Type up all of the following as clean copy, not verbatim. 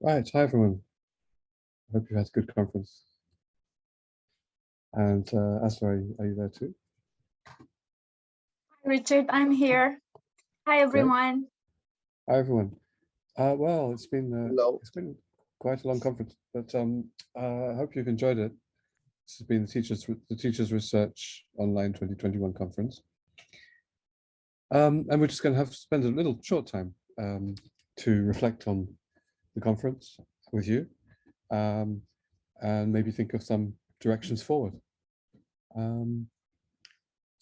Right, hi everyone. I hope you had a good conference. And Asla, are you there too? Richard, I'm here. Hi everyone. Hi everyone. Well, it's been quite a long conference, but I hope you've enjoyed it. This has been the Teachers Research Online 2021 conference. And we're just going to spend a little short time to reflect on the conference with you, and maybe think of some directions forward. So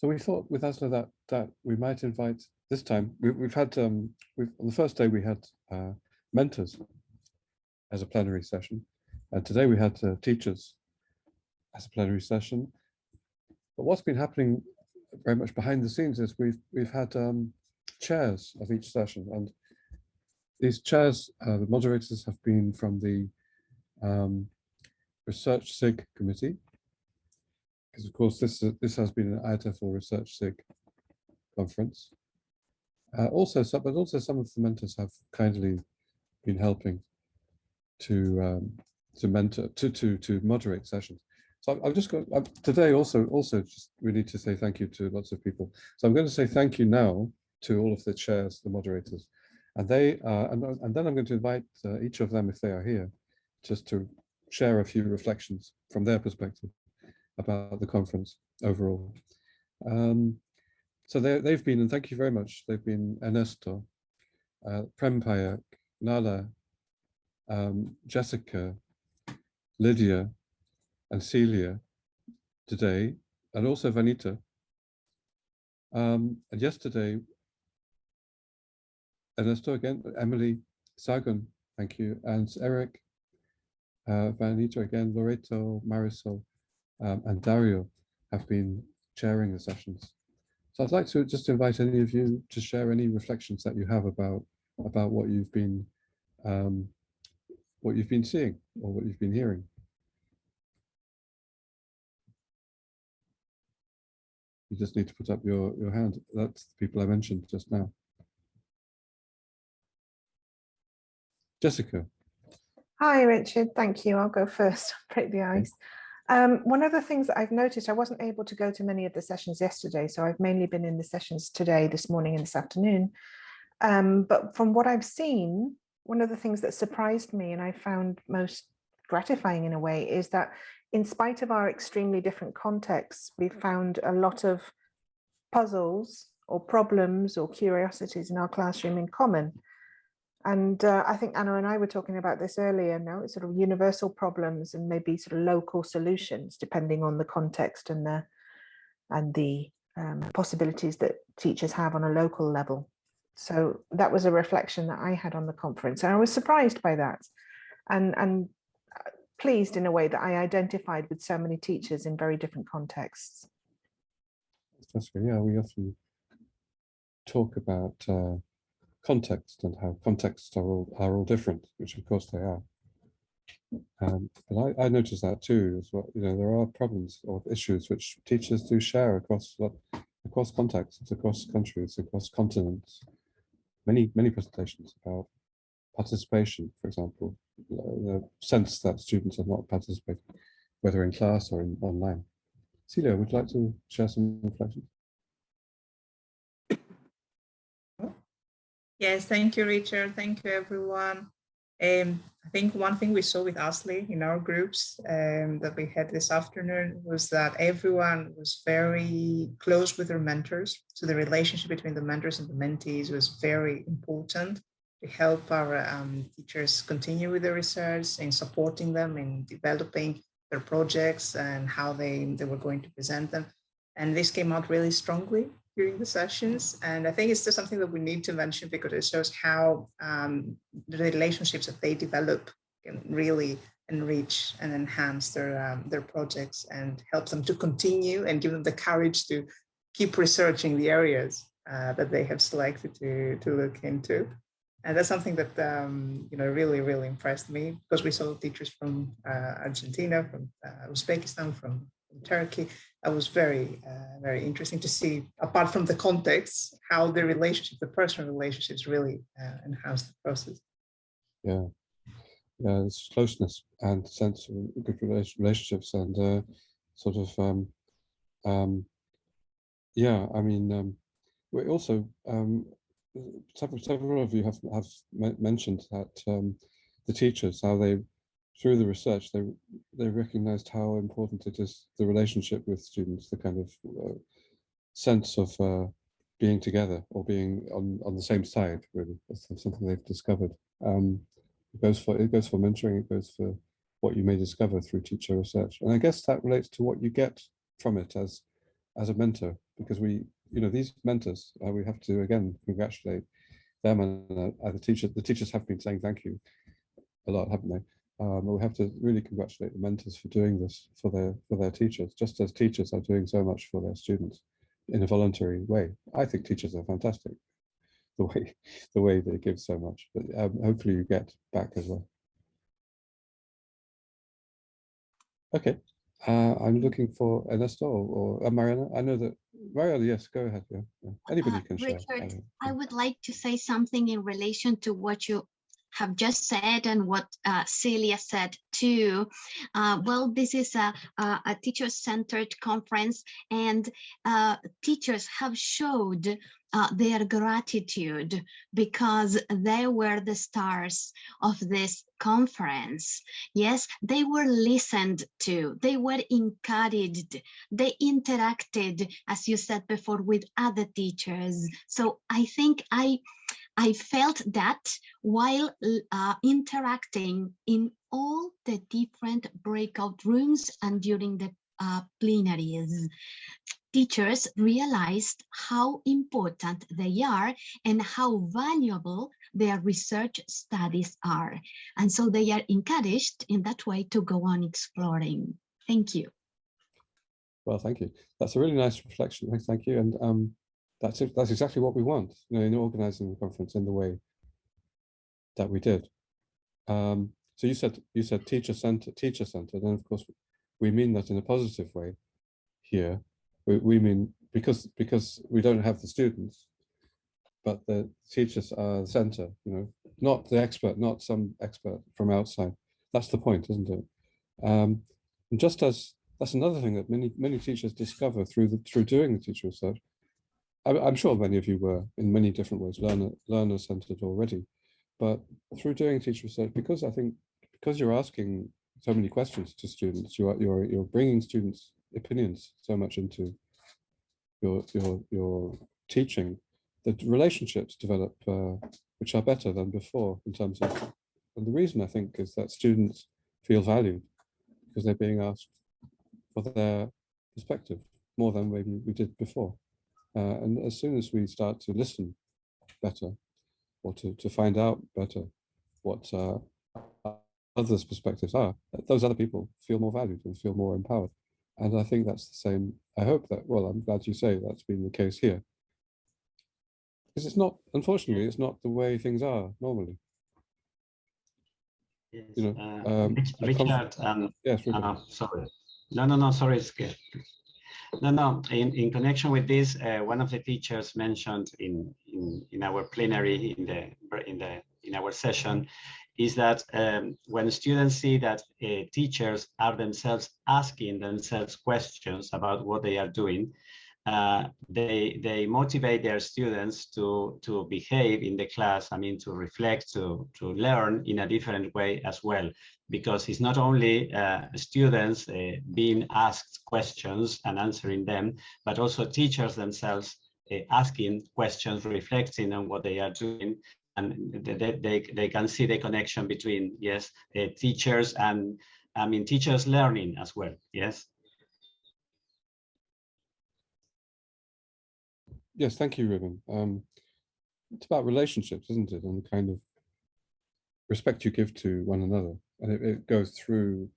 we thought with Asla that we might invite this time. We've had on the first day we had mentors as a plenary session, and today we had teachers as a plenary session. But what's been happening very much behind the scenes is we've had chairs of each session, and these chairs, the moderators have been from the Research SIG committee, because of course this has been an IATEFL Research SIG conference. But also some of the mentors have kindly been helping to moderate sessions. So I've just got today also just we need to say thank you to lots of people. So I'm going to say thank you now to all of the chairs, the moderators, and they and then I'm going to invite each of them, if they are here, just to share a few reflections from their perspective about the conference overall. So they've been, and thank you very much, they've been Ernesto, Prem Payak, Nala, Jessica, Lydia, and Celia today, and also Vanita. And yesterday, Ernesto again, Emily, Sagan, thank you, and Eric, Vanita again, Loreto, Marisol, and Dario have been chairing the sessions. So I'd like to just invite any of you to share any reflections that you have about what you've been seeing or what you've been hearing. You just need to put up your hand. That's the people I mentioned just now. Jessica. Hi, Richard. Thank you. I'll go first. Break the ice. One of the things that I've noticed, I wasn't able to go to many of the sessions yesterday, so I've mainly been in the sessions today, this morning and this afternoon. But from what I've seen, one of the things that surprised me and I found most gratifying in a way is that in spite of our extremely different contexts, we found a lot of puzzles or problems or curiosities in our classroom in common. And I think Anna and I were talking about this earlier, no? It's sort of universal problems and maybe sort of local solutions, depending on the context and the possibilities that teachers have on a local level. So that was a reflection that I had on the conference. And I was surprised by that and pleased in a way that I identified with so many teachers in very different contexts. That's good. Yeah, we often talk about context and how contexts are all different, which of course they are. But I noticed that too as well. You know, there are problems or issues which teachers do share across contexts, across countries, across continents. Many presentations about participation, for example, the sense that students are not participating, whether in class or online. Celia, would you like to share some reflections? Yes, thank you, Richard. Thank you, everyone. I think one thing we saw with Asli in our groups that we had this afternoon was that everyone was very close with their mentors. So the relationship between the mentors and the mentees was very important to help our teachers continue with their research and supporting them in developing their projects and how they were going to present them. And this came out really strongly during the sessions. And I think it's just something that we need to mention because it shows how the relationships that they develop can really enrich and enhance their projects and help them to continue and give them the courage to keep researching the areas that they have selected to look into. And that's something that really impressed me because we saw teachers from Argentina, from Uzbekistan, from Turkey. That was very interesting to see, apart from the context, how the relationship, the personal relationships really enhance the process. Yeah, this closeness and sense of good relationships and sort of yeah. I mean, we also several of you have mentioned that the teachers, how they, through the research, they recognized how important it is, the relationship with students, the kind of sense of being together or being on the same side. Really, that's something they've discovered. It goes for mentoring. It goes for what you may discover through teacher research, and I guess that relates to what you get from it as a mentor, because these mentors, we have to again congratulate them and the teachers. The teachers have been saying thank you a lot, haven't they? But we have to really congratulate the mentors for doing this for their teachers, just as teachers are doing so much for their students in a voluntary way. I think teachers are fantastic, the way they give so much, but hopefully you get back as well. Okay, I'm looking for Ernesto or Mariana. I know that Mariana, yes, go ahead. Yeah. Anybody can share. Richard, I would like to say something in relation to what you have just said and what Celia said too. Well, this is a teacher-centered conference, and teachers have showed their gratitude because they were the stars of this conference. Yes, they were listened to, they were encouraged, they interacted, as you said before, with other teachers. So I think I felt that while interacting in all the different breakout rooms and during the plenaries. Teachers realized how important they are and how valuable their research studies are. And so they are encouraged in that way to go on exploring. Thank you. Well, thank you. That's a really nice reflection. Thank you. And that's exactly what we want, in organizing the conference in the way that we did. So you said teacher-centered, and of course we mean that in a positive way here. We mean because we don't have the students, but the teachers are the center, not the expert, not some expert from outside. That's the point, isn't it? And just as that's another thing that many teachers discover through doing the teacher research. I'm sure many of you were in many different ways learner-centered already, but through doing teacher research, because you're asking so many questions to students, you're bringing students' opinions so much into your teaching, that relationships develop which are better than before in terms of, and the reason I think is that students feel valued because they're being asked for their perspective more than maybe we did before. And as soon as we start to listen better, or to find out better what others' perspectives are, those other people feel more valued and feel more empowered. And I think that's the same. I hope that, well, I'm glad you say that's been the case here. Because it's not, unfortunately, it's not the way things are normally. Yes. Richard, yes, sorry. No, sorry, it's good. No. In connection with this, one of the teachers mentioned in our plenary in our session is that when students see that teachers are themselves asking themselves questions about what they are doing, they motivate their students to behave in the class. I mean, to reflect, to learn in a different way as well, because it's not only students being asked questions and answering them, but also teachers themselves asking questions, reflecting on what they are doing, and they can see the connection between, yes, teachers and, I mean, teachers learning as well, yes. Yes, thank you, Ruben. It's about relationships, isn't it? And the kind of respect you give to one another. And it goes through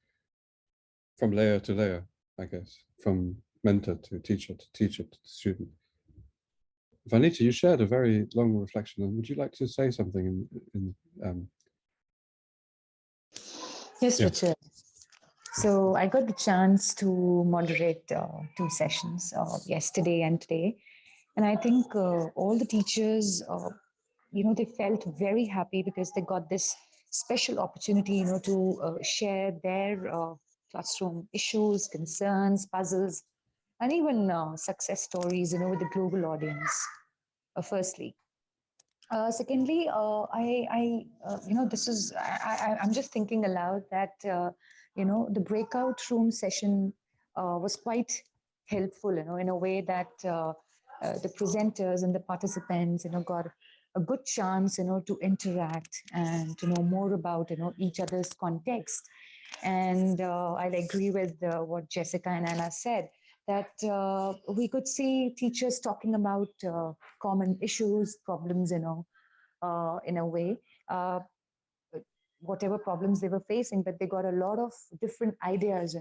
from layer to layer, I guess, from mentor to teacher to student. Vanita, you shared a very long reflection, and would you like to say something Yes, Richard. So I got the chance to moderate 2 sessions, yesterday and today. And I think all the teachers, they felt very happy because they got this special opportunity, to share their classroom issues, concerns, puzzles, and even success stories, with the global audience, firstly. Secondly, I'm just thinking aloud that, the breakout room session was quite helpful, in a way that the presenters and the participants, got a good chance, to interact and to know more about, each other's context. And I'll agree with what Jessica and Anna said, that we could see teachers talking about common issues, problems, in a way, whatever problems they were facing, but they got a lot of different ideas,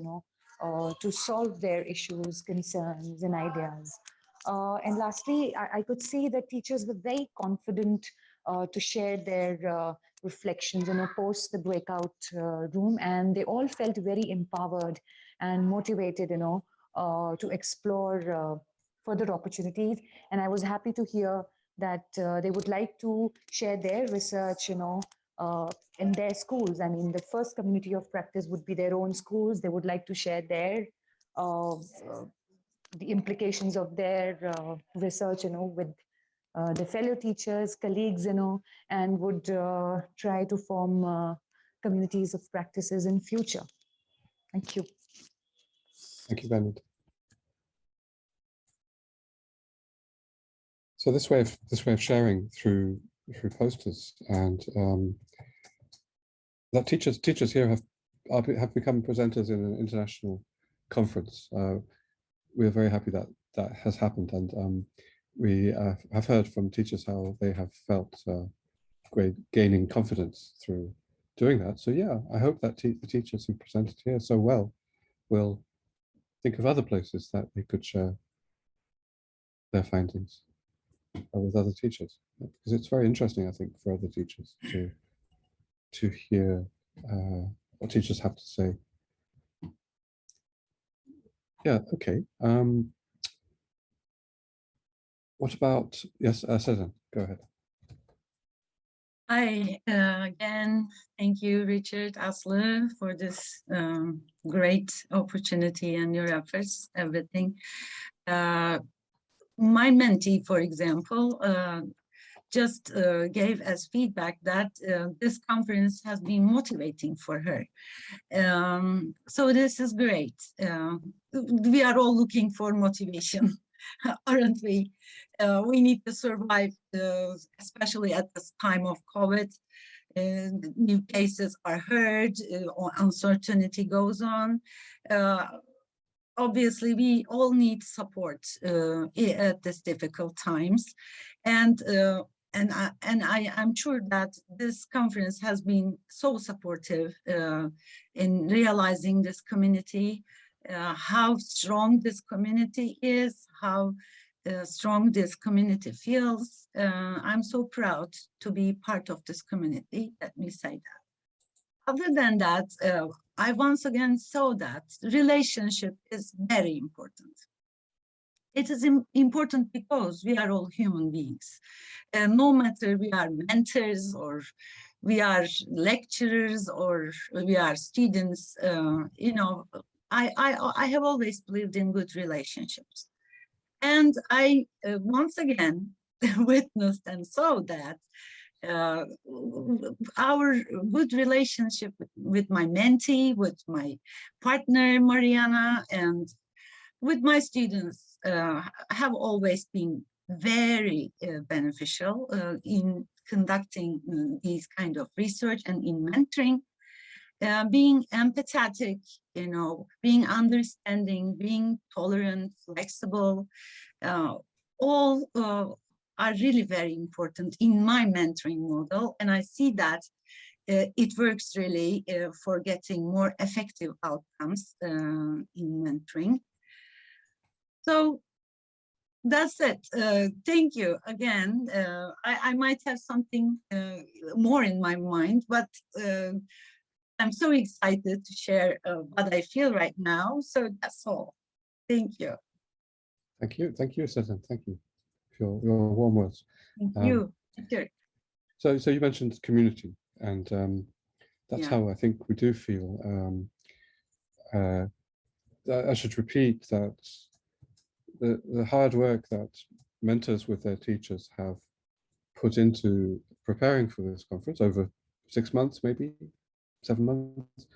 to solve their issues, concerns, and ideas. And lastly, I could see that teachers were very confident to share their reflections, post the breakout room, and they all felt very empowered and motivated, to explore further opportunities. And I was happy to hear that they would like to share their research, in their schools. I mean, the first community of practice would be their own schools. They would like to share their the implications of their research, with the fellow teachers, colleagues, and would try to form communities of practices in future. Thank you. Thank you, Bernard. So this way of sharing through posters, and that teachers here have become presenters in an international conference. We are very happy that that has happened, and we have heard from teachers how they have felt gaining confidence through doing that. So yeah, I hope that the teachers who presented here so well will think of other places that they could share their findings with other teachers, because it's very interesting, I think, for other teachers to hear what teachers have to say. Yeah, okay. What about, yes, Sezen, go ahead. Hi, again, thank you, Richard, Aslı, for this great opportunity and your efforts, everything. My mentee, for example, just gave us feedback that this conference has been motivating for her. So this is great. We are all looking for motivation, aren't we? We need to survive, especially at this time of COVID. New cases are heard, uncertainty goes on. Obviously, we all need support at these difficult times, and I'm sure that this conference has been so supportive in realizing this community, how strong this community is, how strong this community feels. I'm so proud to be part of this community, let me say that. Other than that, I once again saw that relationship is very important. It is important because we are all human beings. No matter we are mentors or we are lecturers or we are students, I have always believed in good relationships. And I once again witnessed and saw that our good relationship with my mentee, with my partner, Mariana, and with my students have always been very beneficial in conducting these kind of research and in mentoring. Being empathetic, being understanding, being tolerant, flexible, all are really very important in my mentoring model. And I see that it works really for getting more effective outcomes in mentoring. So that's it. Thank you again. I might have something more in my mind, but I'm so excited to share what I feel right now. So that's all. Thank you. Thank you, Sezen. Thank you for your warm words. Thank you. So you mentioned community, and That's how I think we do feel. I should repeat that the hard work that mentors with their teachers have put into preparing for this conference over 6 months, maybe 7 months.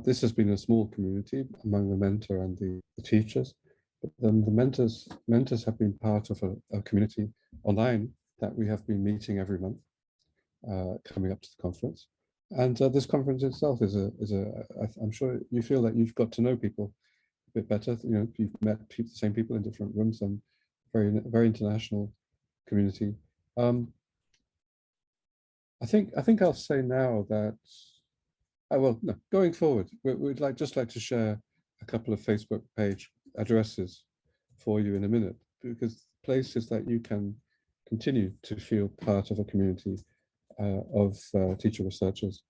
This has been a small community among the mentor and the teachers, but then the mentors have been part of a community online that we have been meeting every month, coming up to the conference. And this conference itself I'm sure you feel that you've got to know people a bit better. You know, you've met the same people in different rooms, and very international community. I think I'll say now that, well, no, going forward, we'd just like to share a couple of Facebook page addresses for you in a minute, because places that you can continue to feel part of a community of teacher researchers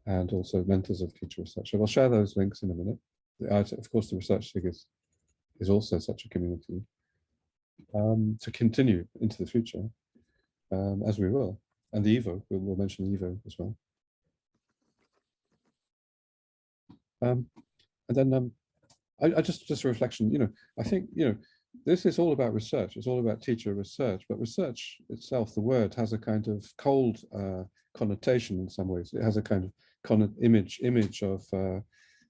and also mentors of teacher research. I'll share those links in a minute. Of course, the Research SIG is also such a community to continue into the future, as we will. And the EVO, we'll mention the EVO as well. And then I just a reflection, you know, I think, you know, this is all about research. It's all about teacher research, but research itself, the word, has a kind of cold connotation in some ways. It has a kind of image of,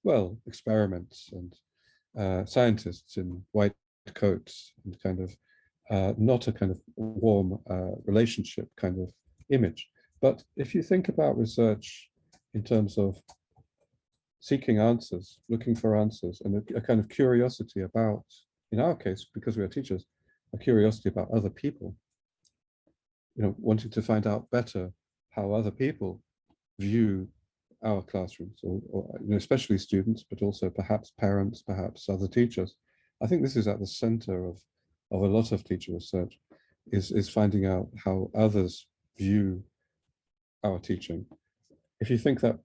well, experiments and scientists in white coats, and kind of not a kind of warm relationship kind of image. But if you think about research in terms of seeking answers, looking for answers, and a kind of curiosity about, in our case, because we are teachers, a curiosity about other people, you know, wanting to find out better how other people view our classrooms, or you know, especially students, but also perhaps parents, perhaps other teachers. I think this is at the center of a lot of teacher research, is finding out how others view our teaching. If you think that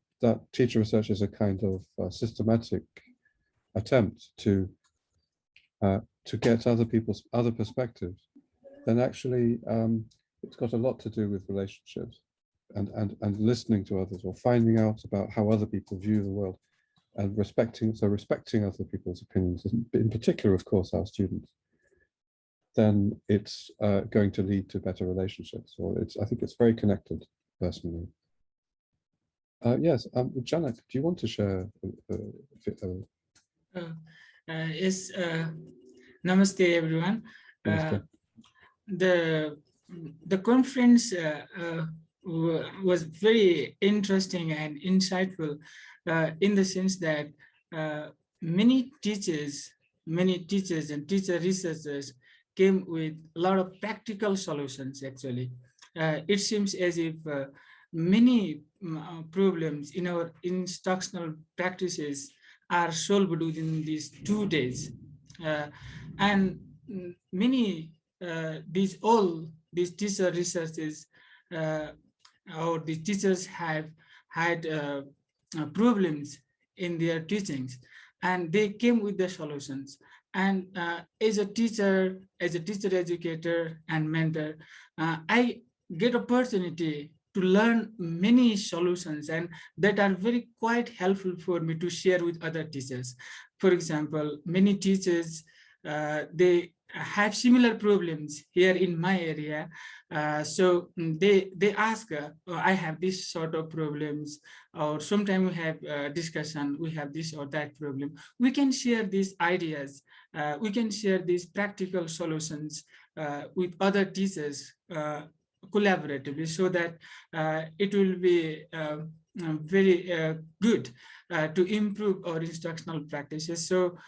teacher research is a kind of systematic attempt to get other perspectives, then actually it's got a lot to do with relationships and listening to others, or finding out about how other people view the world, and respecting other people's opinions, in particular, of course, our students. Then it's going to lead to better relationships. Or I think it's very connected, personally. Yes, Janak, do you want to share? Yes, namaste, everyone. Namaste. The conference was very interesting and insightful in the sense that many teachers and teacher researchers came with a lot of practical solutions. Actually, it seems as if many problems in our instructional practices are solved within these 2 days, and many these teacher researchers or the teachers have had problems in their teachings, and they came with the solutions. And as a teacher educator and mentor, I get opportunity to learn many solutions, and that are very quite helpful for me to share with other teachers. For example, many teachers, they have similar problems here in my area. So they ask, I have this sort of problems, or sometimes we have discussion, we have this or that problem. We can share these ideas. We can share these practical solutions with other teachers collaboratively, so that it will be very good to improve our instructional practices. So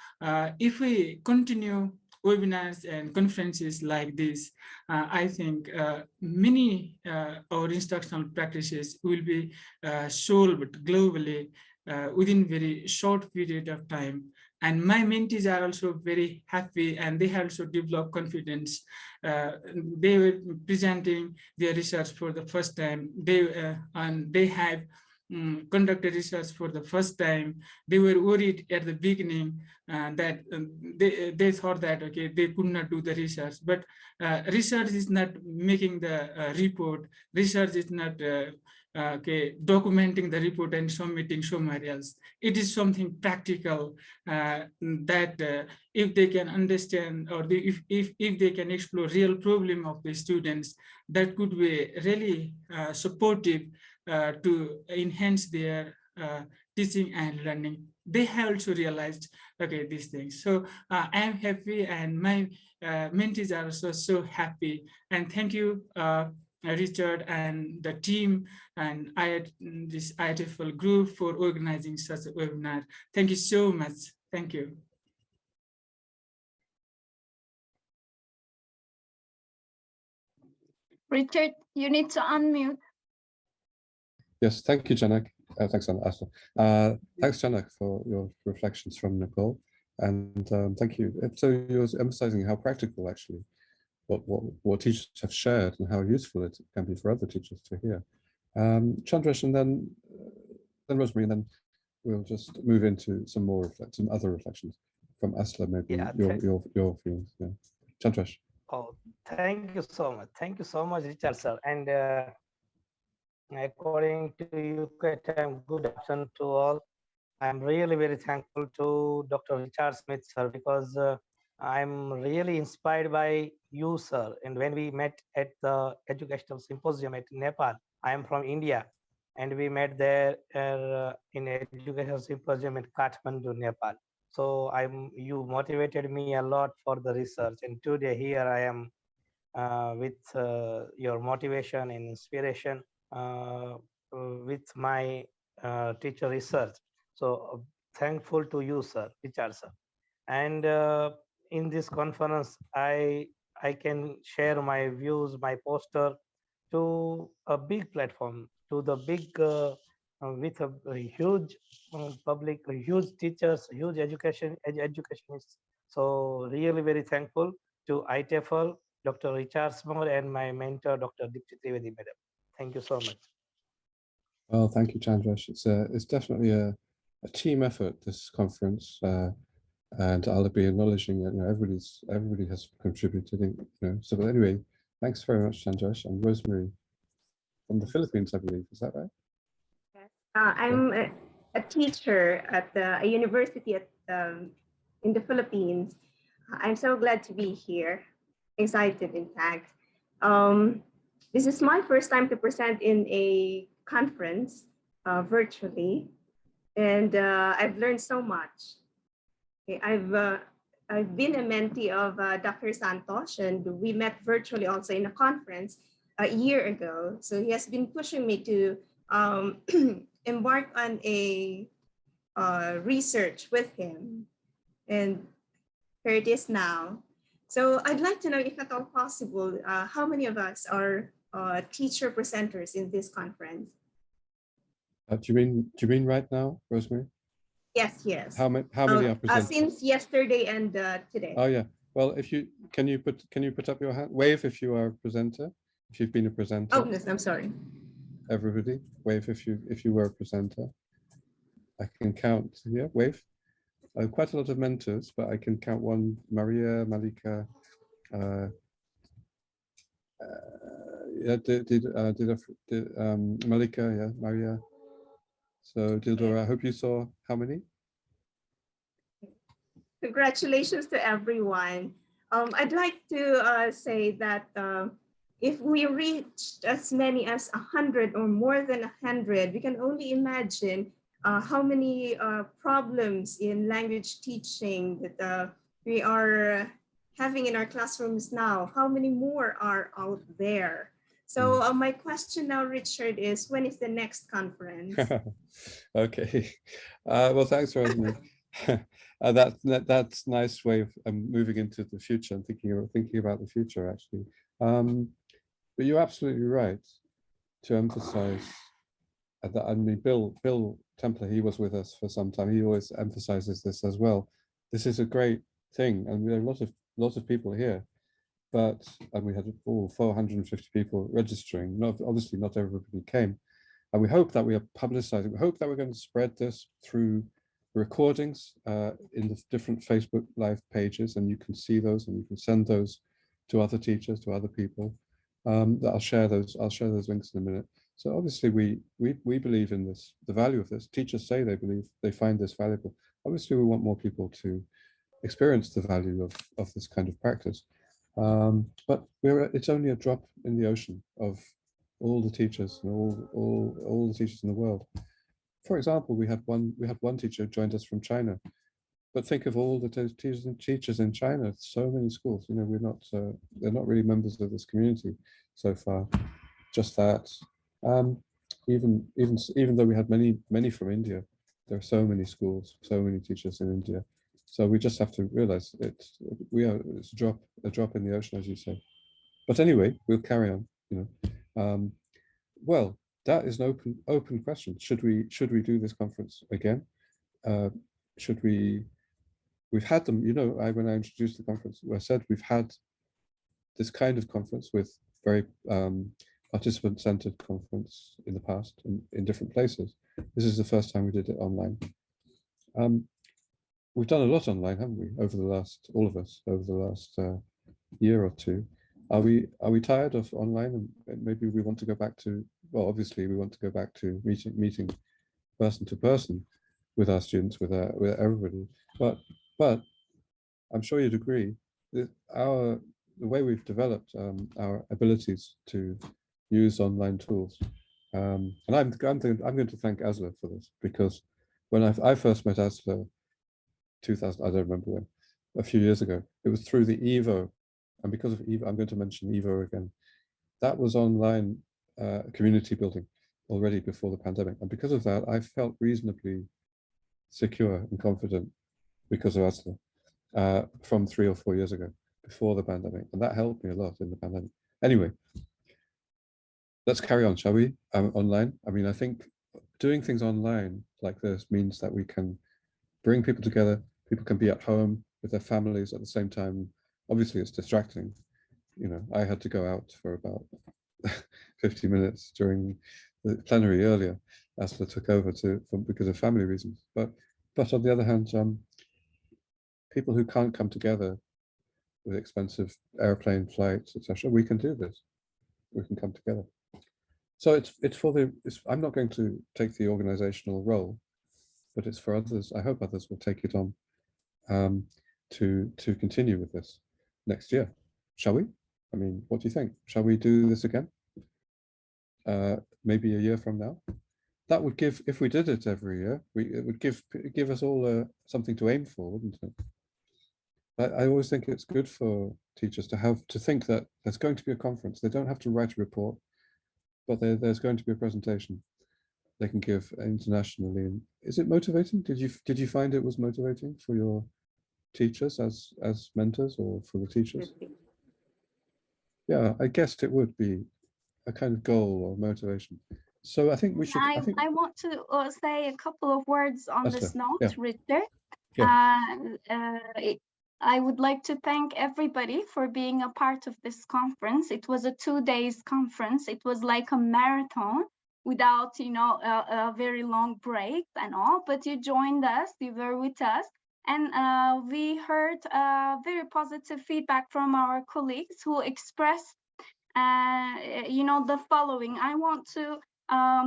if we continue webinars and conferences like this, I think many our instructional practices will be solved globally within very short period of time. And my mentees are also very happy, and they have also developed confidence. They were presenting their research for the first time. They have conducted research for the first time. They were worried at the beginning that they thought that, okay, they could not do the research, but research is not making the report. Research is not documenting the report and submitting somewhere else. It is something practical that if they can understand, or if they can explore real problem of the students, that could be really supportive to enhance their teaching and learning. They have also realized, okay, these things. So I am happy, and my mentees are also so happy. And thank you, Richard and the team and this IATEFL group for organizing such a webinar. Thank you so much. Thank you. Richard, you need to unmute. Yes, thank you, Janak. Thanks, Asla. Thanks, Janak, for your reflections from Nepal. And thank you. So you're emphasizing how practical, actually, what teachers have shared and how useful it can be for other teachers to hear. Chandresh, and then Rosemary, and then we'll just move into some other reflections from Asla, maybe your feelings. Yeah. Chandresh. Oh, thank you so much. Thank you so much, Richard, sir. And according to UK time, good afternoon to all. I'm really very thankful to Dr. Richard Smith, sir, because I'm really inspired by you, sir. And when we met at the educational symposium at Nepal, I am from India, and we met there in educational symposium in Kathmandu, Nepal. So you motivated me a lot for the research, and today here I am with your motivation and inspiration with my teacher research. So thankful to you, sir, Richard, sir. And in this conference, I can share my views, my poster to a big platform, to the big with a huge public, huge teachers, huge educationists. So really very thankful to IATEFL, Dr. Richard Smith, and my mentor, Dr. Dipti Trivedi, madam. Thank you so much. Well, thank you, Chandresh. It's definitely a team effort, this conference, and I'll be acknowledging that everybody has contributed. So anyway, thanks very much, Chandresh. And Rosemary from the Philippines, I believe. Is that right? Yes. I'm a teacher at a university in the Philippines. I'm so glad to be here. Excited, in fact. This is my first time to present in a conference virtually, and I've learned so much. Okay, I've been a mentee of Dr. Santos, and we met virtually also in a conference a year ago. So he has been pushing me to embark on a research with him, and here it is now. So I'd like to know, if at all possible, how many of us are teacher presenters in this conference? Do you mean right now, Rosemary? Yes, yes. How many are presenters? Since yesterday and today. Oh yeah. Well, can you put up your hand? Wave if you are a presenter. If you've been a presenter. Oh, yes, I'm sorry. Everybody, wave if you were a presenter. I can count. Yeah, wave. Quite a lot of mentors, but I can count one: Maria, Malika. Malika, yeah, Maria. So Dildora, I hope you saw how many? Congratulations to everyone. I'd like to say that if we reached as many as 100 or more than 100, we can only imagine how many problems in language teaching that we are having in our classrooms now. How many more are out there? So my question now, Richard, is when is the next conference? Okay. Well, thanks, Rosemary. That's a nice way of moving into the future and thinking about the future, actually. But you're absolutely right to emphasize that. I mean, Bill Templer, he was with us for some time. He always emphasizes this as well. This is a great thing, and we have a lot of people here. And we had 450 people registering. Obviously, not everybody came, and we hope that we are publicizing. We hope that we're going to spread this through recordings in the different Facebook Live pages, and you can see those, and you can send those to other teachers, to other people. I'll share those links in a minute. So obviously we believe in this, the value of this. Teachers say they find this valuable. Obviously we want more people to experience the value of this kind of practice. But it's only a drop in the ocean of all the teachers and all the teachers in the world. For example, we had one teacher who joined us from China. But think of all the teachers in China. So many schools. You know, they're not really members of this community so far. Just that. Even though we had many from India, there are so many schools, so many teachers in India. So we just have to realize it's a drop in the ocean, as you say. But anyway, we'll carry on. You know, well, that is an open question. Should we do this conference again? Should we? We've had them. You know, when I introduced the conference, I said we've had this kind of conference with very participant-centered conference in the past in different places. This is the first time we did it online. We've done a lot online, haven't we, all of us over the last year or two. Are we tired of online, and maybe we want to go back to, well, obviously we want to go back to meeting person to person with our students, with everybody. But I'm sure you'd agree that the way we've developed our abilities to use online tools, and I'm going to thank Asla for this, because when I first met Asla, 2000, I don't remember when, a few years ago, it was through the Evo, and because of Evo, I'm going to mention Evo again. That was online community building already before the pandemic, and because of that, I felt reasonably secure and confident because of Asla from 3 or 4 years ago, before the pandemic, and that helped me a lot in the pandemic. Anyway, let's carry on, shall we? Online. I mean, I think doing things online like this means that we can bring people together. People can be at home with their families at the same time. Obviously, it's distracting. You know, I had to go out for about 50 minutes during the plenary earlier, as I took over because of family reasons. But on the other hand, people who can't come together with expensive airplane flights, etc., we can do this. We can come together. So I'm not going to take the organizational role, but it's for others. I hope others will take it on to continue with this next year. Shall we? I mean, what do you think? Shall we do this again? Maybe a year from now? That would give, if we did it every year, it would give us all something to aim for, wouldn't it? I always think it's good for teachers to think that there's going to be a conference. They don't have to write a report, but there's going to be a presentation they can give internationally. And is it motivating? Did you find it was motivating for your teachers as mentors, or for the teachers? Yeah, I guessed it would be a kind of goal or motivation. So I think we should. I want to say a couple of words on this note, yeah. Richard. Yeah. I would like to thank everybody for being a part of this conference. It was a 2 days conference. It was like a marathon without, a very long break and all, but you joined us, you were with us. And we heard very positive feedback from our colleagues who expressed, the following. I want to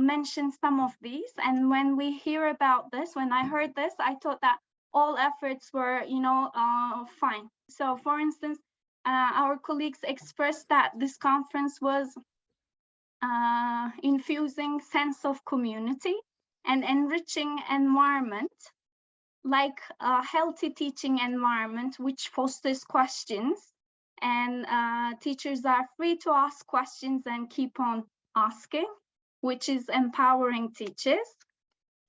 mention some of these. And when we hear about this, when I heard this, I thought that all efforts were, fine. So for instance, our colleagues expressed that this conference was infusing sense of community and enriching environment, like a healthy teaching environment, which fosters questions, and teachers are free to ask questions and keep on asking, which is empowering teachers.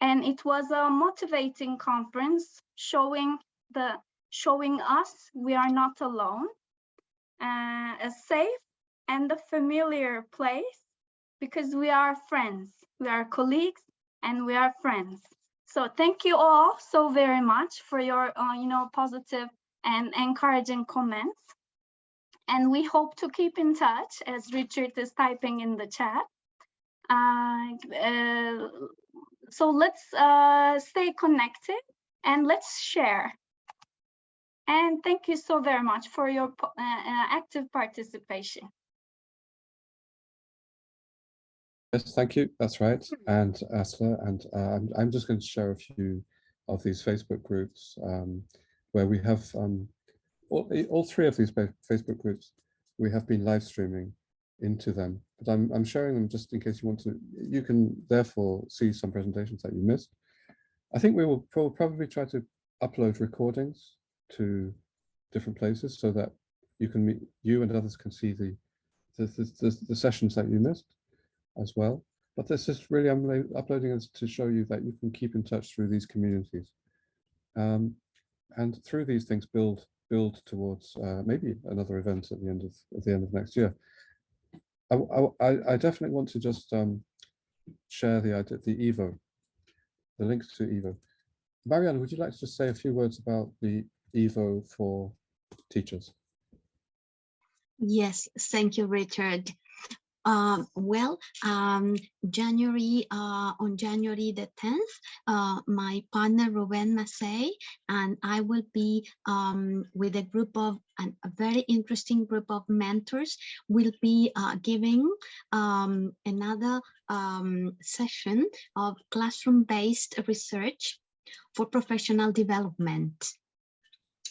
And it was a motivating conference, showing us we are not alone, a safe and a familiar place, because we are friends, we are colleagues, and we are friends. So thank you all so very much for your positive and encouraging comments. And we hope to keep in touch, as Richard is typing in the chat. So let's stay connected and let's share. And thank you so very much for your active participation. Yes, thank you. That's right. And Asla, and I'm just going to share a few of these Facebook groups where we have all three of these Facebook groups. We have been live streaming into them, but I'm sharing them just in case you want to. You can therefore see some presentations that you missed. I think we will probably try to upload recordings to different places so that you and others can see the sessions that you missed as well. But this is really, I'm uploading this to show you that you can keep in touch through these communities. And through these things build towards maybe another event at the end of next year. I definitely want to just share the EVO, the links to EVO. Marianne, would you like to just say a few words about the EVO for teachers? Yes, thank you, Richard. January on January the 10th, my partner Ruben Massey and I will be with a very interesting group of mentors. Will be giving another session of classroom-based research for professional development.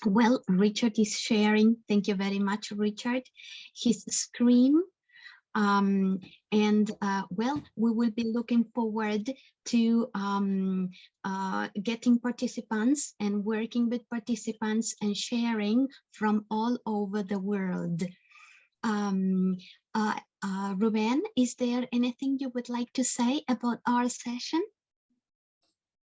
Well, Richard is sharing. Thank you very much, Richard. His screen. Well, we will be looking forward to getting participants and working with participants and sharing from all over the world. Ruben, is there anything you would like to say about our session?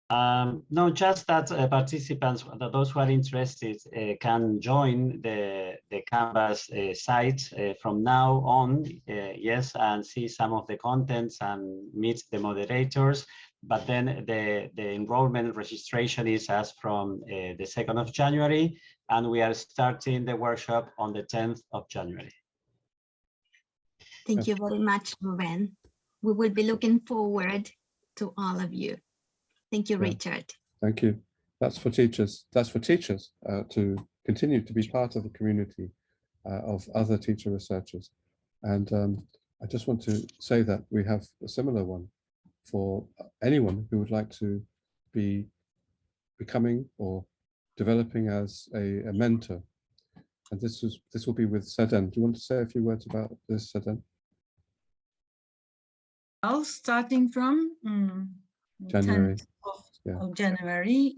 No, just that participants, those who are interested, can join the Canvas site from now on, yes, and see some of the contents and meet the moderators. But then the enrollment registration is as from the 2nd of January, and we are starting the workshop on the 10th of January. Thank you very much, Ruben. We will be looking forward to all of you. Thank you, Richard. Thank you. That's for teachers. That's for teachers to continue to be part of the community of other teacher researchers. And I just want to say that we have a similar one for anyone who would like to be becoming or developing as a mentor. And this will be with Seden. Do you want to say a few words about this, Seden? Well, starting from January. 10th of January,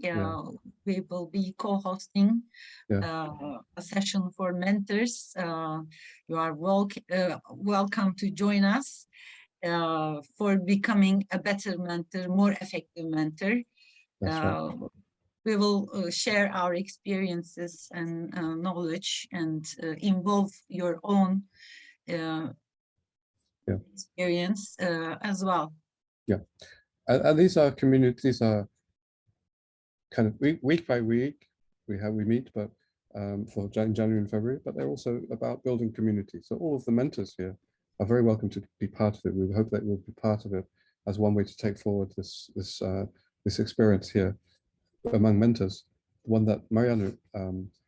we will be co-hosting a session for mentors. You are welcome to join us for becoming a better mentor, more effective mentor. Right. We will share our experiences and knowledge and involve your own experience as well. Yeah. And these are communities are kind of week by week we meet, but for January and February, but they're also about building community. So all of the mentors here are very welcome to be part of it. We hope that you'll be part of it as one way to take forward this experience here among mentors. The one that Marianne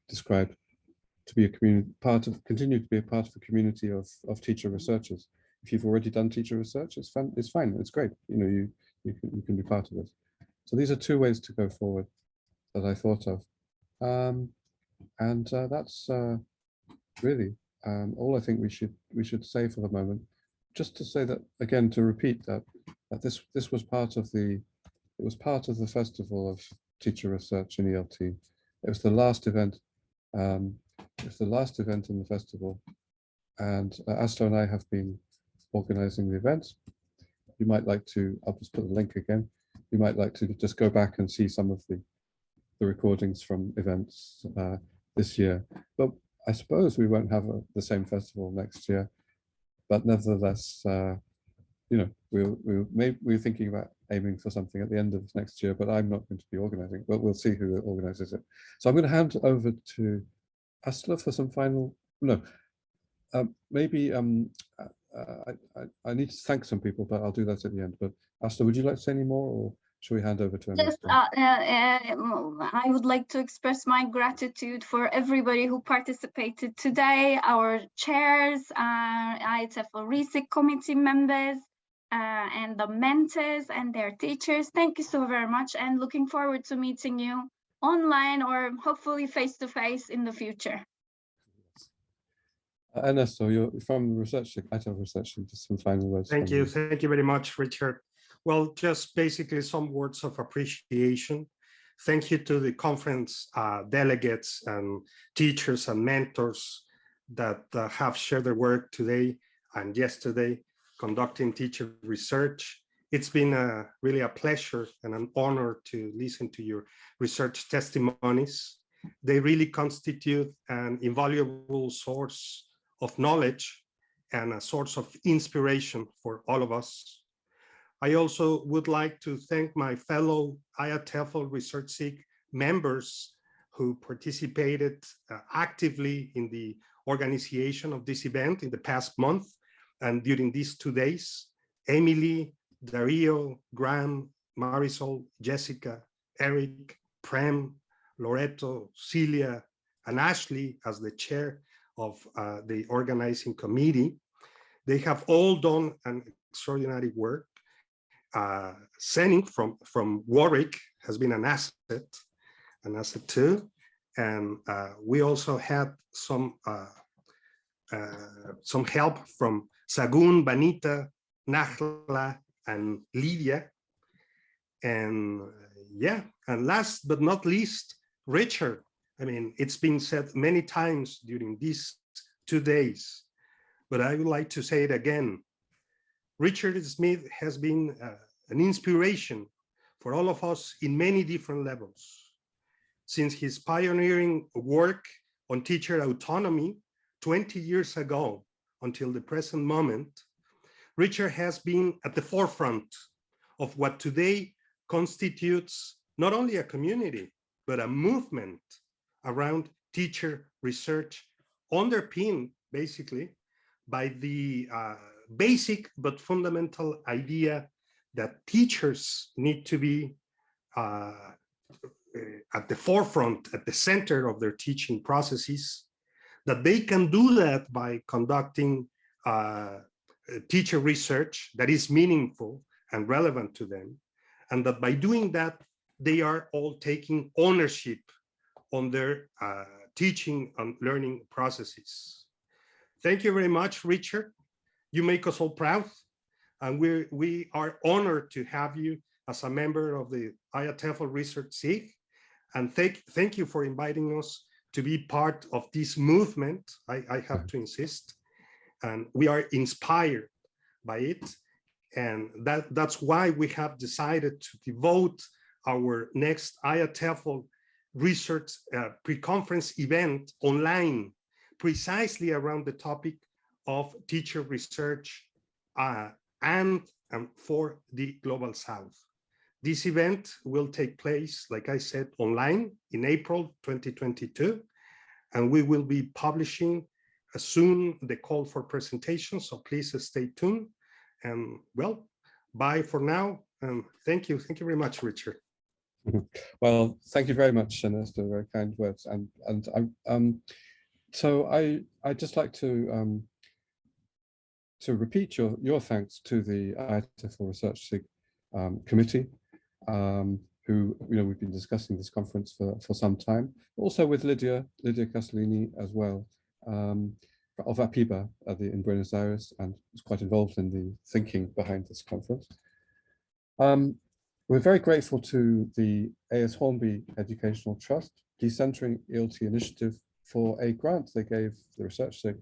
described to be a community continue to be a part of the community of teacher researchers. If you've already done teacher research, it's fun. It's fine. It's great. You know, you can be part of it. So these are two ways to go forward that I thought of, and that's really all I think we should say for the moment. Just to say that again, to repeat that this was part of the festival of teacher research in ELT. It was the last event. It was the last event in the festival, and Asta and I have been organizing the events. You might like to, I'll just put the link again. You might like to just go back and see some of the recordings from events this year. But I suppose we won't have the same festival next year. But nevertheless, you know, we're thinking about aiming for something at the end of next year, but I'm not going to be organizing, but we'll see who organizes it. So I'm going to hand over to Asla for some final, maybe I need to thank some people, but I'll do that at the end. But Asta, would you like to say any more, or should we hand over to him? Just, I would like to express my gratitude for everybody who participated today, our chairs, IATEFL RESIG committee members, and the mentors and their teachers. Thank you so very much, and looking forward to meeting you online or hopefully face-to-face in the future. Ernesto, you're from research, IATEFL research, just some final words. Thank you very much, Richard. Well, just basically some words of appreciation. Thank you to the conference delegates and teachers and mentors that have shared their work today and yesterday conducting teacher research. It's been really a pleasure and an honor to listen to your research testimonies. They really constitute an invaluable source of knowledge and a source of inspiration for all of us. I also would like to thank my fellow IATEFL Research SIG members who participated actively in the organization of this event in the past month and during these 2 days. Emily, Dario, Graham, Marisol, Jessica, Eric, Prem, Loreto, Celia, and Ashley as the chair of the organizing committee. They have all done an extraordinary work. Senning from Warwick has been an asset too. And we also had some help from Sagun, Banita, Nahla, and Lydia. And yeah, and last but not least, Richard. I mean, it's been said many times during these 2 days, but I would like to say it again. Richard Smith has been an inspiration for all of us in many different levels. Since his pioneering work on teacher autonomy 20 years ago until the present moment, Richard has been at the forefront of what today constitutes not only a community, but a movement around teacher research, underpinned basically by the basic but fundamental idea that teachers need to be at the forefront, at the center of their teaching processes, that they can do that by conducting teacher research that is meaningful and relevant to them, and that by doing that, they are all taking ownership on their teaching and learning processes. Thank you very much, Richard. You make us all proud, and we are honored to have you as a member of the IATEFL Research SIG, and thank you for inviting us to be part of this movement. I have to insist, and we are inspired by it, and that's why we have decided to devote our next IATEFL research pre-conference event online precisely around the topic of teacher research and for the Global South. This event will take place, like I said, online in April 2022, and we will be publishing soon the call for presentations, so please stay tuned. And well, bye for now, and thank you very much, Richard. Well, thank you very much, Ernesto, very kind words. So I'd just like to repeat your thanks to the IATEFL Research SIG committee, who we've been discussing this conference for some time. Also with Lydia Castellini as well, of APIBA in Buenos Aires, and was quite involved in the thinking behind this conference. We're very grateful to the A.S. Hornby Educational Trust, Decentering ELT Initiative, for a grant they gave the Research SIG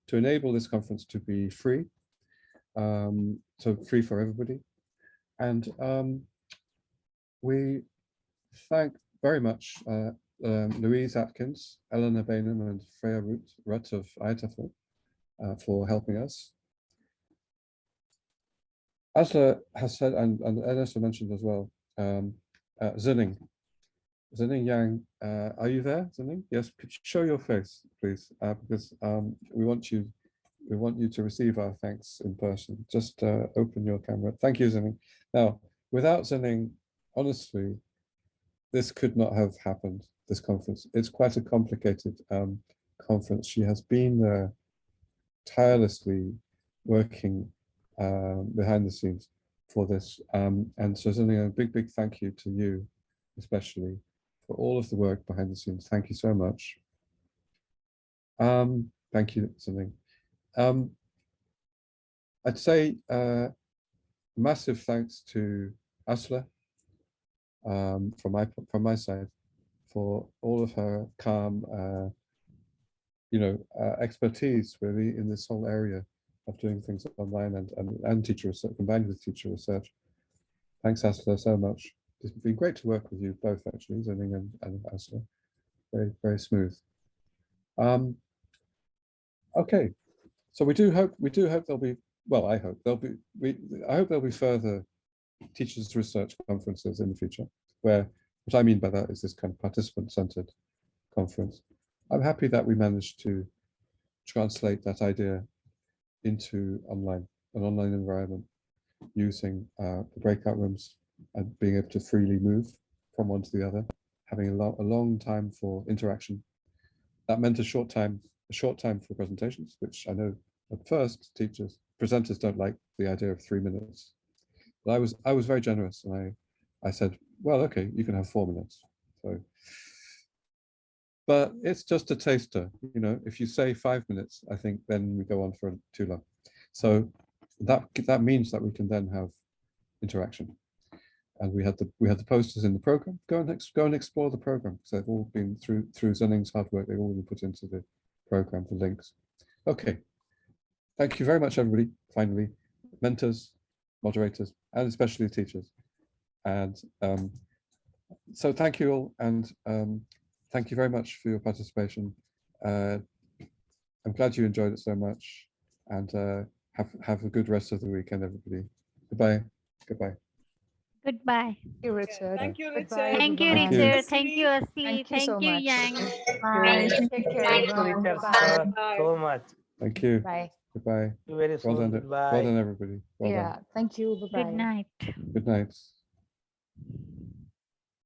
to enable this conference to be free, so free for everybody. And we thank very much Louise Atkins, Eleanor Bainham, and Freya Rutt of IATEFL for helping us. Asla has said, and Ernesto mentioned as well, Zinning Yang, are you there, Zinning? Yes, could you show your face, please, because we want you to receive our thanks in person. Just open your camera. Thank you, Zinning. Now, without Zinning, honestly, this could not have happened, this conference. It's quite a complicated conference. She has been there tirelessly working behind the scenes for this. And so sending a big thank you to you, especially for all of the work behind the scenes. Thank you so much. Thank you, something. I'd say massive thanks to Asla from my side for all of her calm, expertise really in this whole area of doing things online and teacher research combined with teacher research. Thanks, Asla, so much. It's been great to work with you both, actually, Zening and Asla. Very smooth. Okay, so we do hope there'll be. Well, I hope there'll be. I hope there'll be further teachers research conferences in the future. Where what I mean by that is this kind of participant-centered conference. I'm happy that we managed to translate that idea into an online environment, using the breakout rooms and being able to freely move from one to the other, having a long time for interaction. That meant a short time for presentations, which I know at first presenters don't like the idea of 3 minutes. But I was very generous, and I said, well, okay, you can have 4 minutes. So, but it's just a taster, if you say 5 minutes, I think then we go on for too long. So that means that we can then have interaction. And we had the posters in the program. Go and explore the program, because they've all been through Zening's hard work. They've all been put into the program, the links. Okay, thank you very much, everybody. Finally, mentors, moderators, and especially teachers. And so thank you all, and thank you very much for your participation. I'm glad you enjoyed it so much, and have a good rest of the weekend, everybody. Goodbye. Goodbye. Thank you, Richard. Thank you, Richard. Goodbye, Thank you, everyone. Richard. Thank you, Asli. Thank you Thank so you, much. Yang. Bye. Take care, Thank you, everyone. Richard, Bye. so much. Thank you. Bye. Goodbye. See you very Well soon. done. Goodbye. Well done, everybody. Well Yeah, done. thank you. Bye-bye. Good night. Good night.